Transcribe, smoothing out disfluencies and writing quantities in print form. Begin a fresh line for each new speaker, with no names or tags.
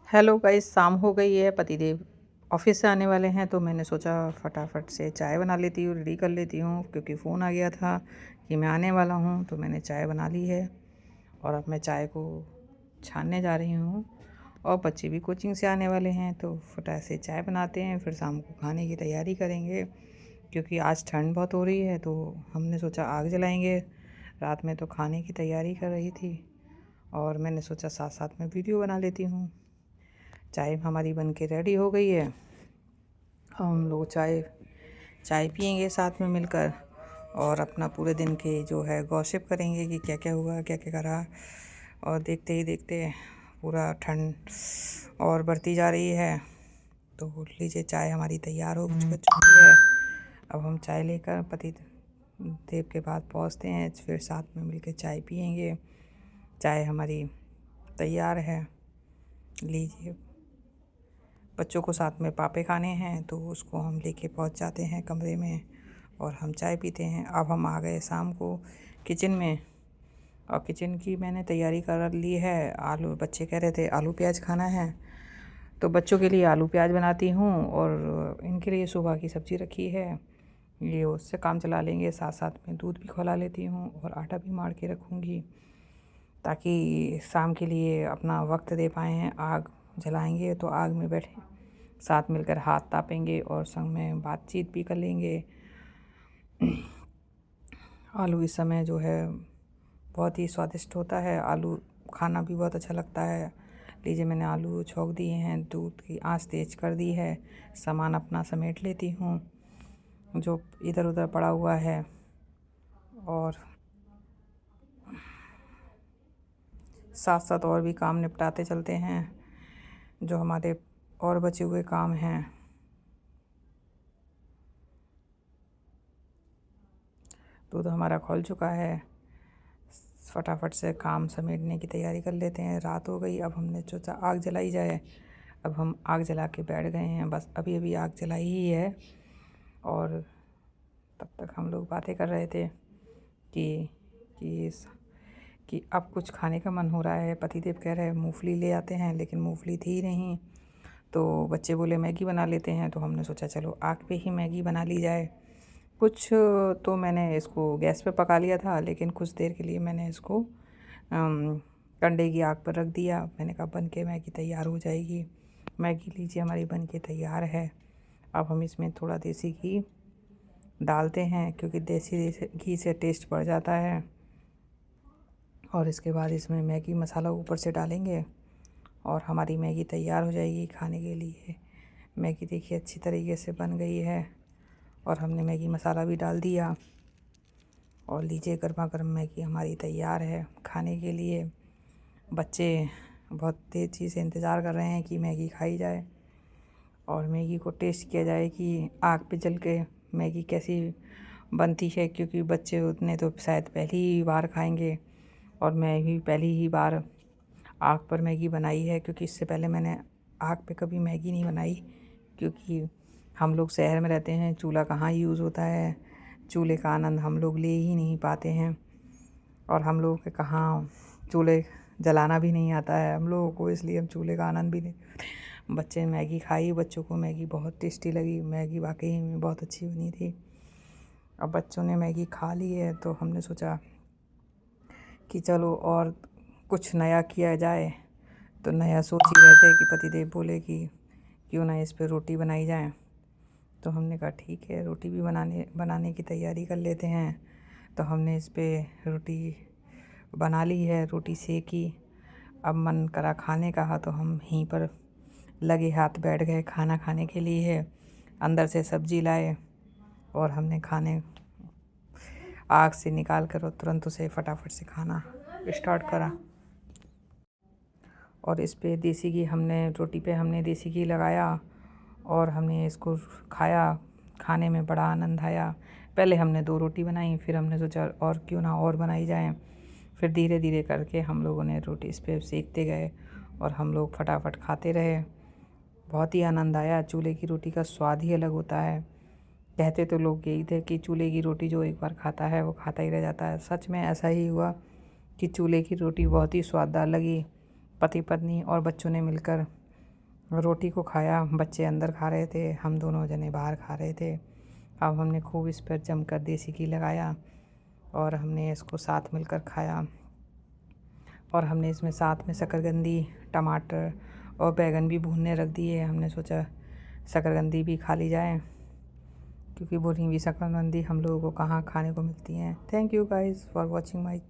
Hello guys, शाम हो गई है। पतिदेव ऑफिस से आने वाले हैं तो मैंने सोचा फटाफट से चाय बना लेती हूँ, रेडी कर लेती हूँ, क्योंकि फ़ोन आ गया था कि मैं आने वाला हूँ। तो मैंने चाय बना ली है और अब मैं चाय को छानने जा रही हूँ। और बच्चे भी कोचिंग से आने वाले हैं तो फटाक से चाय बनाते हैं, फिर शाम को खाने की तैयारी करेंगे। क्योंकि आज ठंड बहुत हो रही है तो हमने सोचा आग जलाएंगे। रात में तो खाने की तैयारी कर रही थी और मैंने सोचा साथ साथ में वीडियो बना लेती हूँ। चाय हमारी बन के रेडी हो गई है। हम लोग चाय चाय पियेंगे साथ में मिलकर और अपना पूरे दिन के जो है गॉसिप करेंगे कि क्या क्या हुआ, क्या क्या करा। और देखते ही देखते पूरा ठंड और बढ़ती जा रही है। तो लीजिए, चाय हमारी तैयार हो चुकी है। अब हम चाय लेकर पति देव के पास पहुंचते हैं, फिर साथ में मिलकर चाय पियेंगे। चाय हमारी तैयार है। लीजिए, बच्चों को साथ में पापे खाने हैं तो उसको हम लेके पहुंच जाते हैं कमरे में और हम चाय पीते हैं। अब हम आ गए शाम को किचन में और किचन की मैंने तैयारी कर ली है। आलू, बच्चे कह रहे थे आलू प्याज खाना है तो बच्चों के लिए आलू प्याज बनाती हूँ और इनके लिए सुबह की सब्ज़ी रखी है, ये उससे काम चला लेंगे। साथ साथ में दूध भी खौला लेती हूँ और आटा भी मार के रखूँगी ताकि शाम के लिए अपना वक्त दे पाएँ हैं। आग जलाएंगे तो आग में बैठे साथ मिलकर हाथ तापेंगे और संग में बातचीत भी कर लेंगे। आलू इस समय जो है बहुत ही स्वादिष्ट होता है, आलू खाना भी बहुत अच्छा लगता है। लीजिए, मैंने आलू छौंक दिए हैं, दूध की आंच तेज़ कर दी है, सामान अपना समेट लेती हूँ जो इधर उधर पड़ा हुआ है और साथ साथ और भी काम निपटाते चलते हैं जो हमारे और बचे हुए काम हैं। दूध हमारा खौल चुका है, फटाफट से काम समेटने की तैयारी कर लेते हैं। रात हो गई, अब हमने सोचा आग जलाई जाए। अब हम आग जला के बैठ गए हैं, बस अभी अभी आग जलाई ही है। और तब तक हम लोग बातें कर रहे थे कि कि कि अब कुछ खाने का मन हो रहा है। पतिदेव कह रहे हैं मूंगफली ले आते हैं, लेकिन मूंगफली थी नहीं। तो बच्चे बोले मैगी बना लेते हैं, तो हमने सोचा चलो आग पे ही मैगी बना ली जाए। कुछ तो मैंने इसको गैस पे पका लिया था, लेकिन कुछ देर के लिए मैंने इसको कंडे की आग पर रख दिया। मैंने कहा बन के मैगी तैयार हो जाएगी। मैगी लीजिए हमारी बन के तैयार है। अब हम इसमें थोड़ा देसी घी डालते हैं क्योंकि देसी घी से टेस्ट बढ़ जाता है। और इसके बाद इसमें मैगी मसाला ऊपर से डालेंगे और हमारी मैगी तैयार हो जाएगी खाने के लिए। मैगी देखिए अच्छी तरीके से बन गई है और हमने मैगी मसाला भी डाल दिया। और लीजिए, गर्मा गर्म मैगी हमारी तैयार है खाने के लिए। बच्चे बहुत तेज़ी से इंतज़ार कर रहे हैं कि मैगी खाई जाए और मैगी को टेस्ट किया जाए कि आग पे जल के मैगी कैसी बनती है, क्योंकि बच्चे उतने तो शायद पहली ही बार खाएंगे और मैं भी पहली ही बार आग पर मैगी बनाई है। क्योंकि इससे पहले मैंने आग पे कभी मैगी नहीं बनाई, क्योंकि हम लोग शहर में रहते हैं, चूल्हा कहाँ यूज़ होता है, चूल्हे का आनंद हम लोग ले ही नहीं पाते हैं। और हम लोगों के कहाँ चूल्हे जलाना भी नहीं आता है हम लोगों को, इसलिए हम चूल्हे का आनंद भी नहीं। बच्चे ने मैगी खाई, बच्चों को मैगी बहुत टेस्टी लगी। मैगी वाकई में बहुत अच्छी बनी थी। अब बच्चों ने मैगी खा ली है तो हमने सोचा कि चलो और कुछ नया किया जाए। तो नया सोच ही रहे थे कि पतिदेव बोले कि क्यों ना इस पे रोटी बनाई जाए। तो हमने कहा ठीक है, रोटी भी बनाने की तैयारी कर लेते हैं। तो हमने इस पे रोटी बना ली है, रोटी सेकी। अब मन करा खाने का तो हम यहीं पर लगे हाथ बैठ गए खाना खाने के लिए। अंदर से सब्जी लाए और हमने खाने आग से निकाल कर और तुरंत उसे फटाफट से खाना स्टार्ट करा। और इस पे देसी घी हमने रोटी पे हमने देसी घी लगाया और हमने इसको खाया। खाने में बड़ा आनंद आया। पहले हमने 2 रोटी बनाई, फिर हमने सोचा और क्यों ना और बनाई जाए। फिर धीरे धीरे करके हम लोगों ने रोटी इस पे सेकते गए और हम लोग फटाफट खाते रहे। बहुत ही आनंद आया। चूल्हे की रोटी का स्वाद ही अलग होता है। कहते तो लोग यही थे कि चूल्हे की रोटी जो एक बार खाता है वो खाता ही रह जाता है। सच में ऐसा ही हुआ कि चूल्हे की रोटी बहुत ही स्वाददार लगी। पति पत्नी और बच्चों ने मिलकर रोटी को खाया। बच्चे अंदर खा रहे थे, हम दोनों जने बाहर खा रहे थे। अब हमने खूब इस पर जमकर देसी घी लगाया और हमने इसको साथ मिलकर खाया। और हमने इसमें साथ में शकरकंदी, टमाटर और बैगन भी भूनने रख दिए। हमने सोचा शकरकंदी भी खा ली जाए, क्योंकि भुनी हुई शकरकंदी हम लोगों को कहाँ खाने को मिलती हैं। Thank you guys for watching my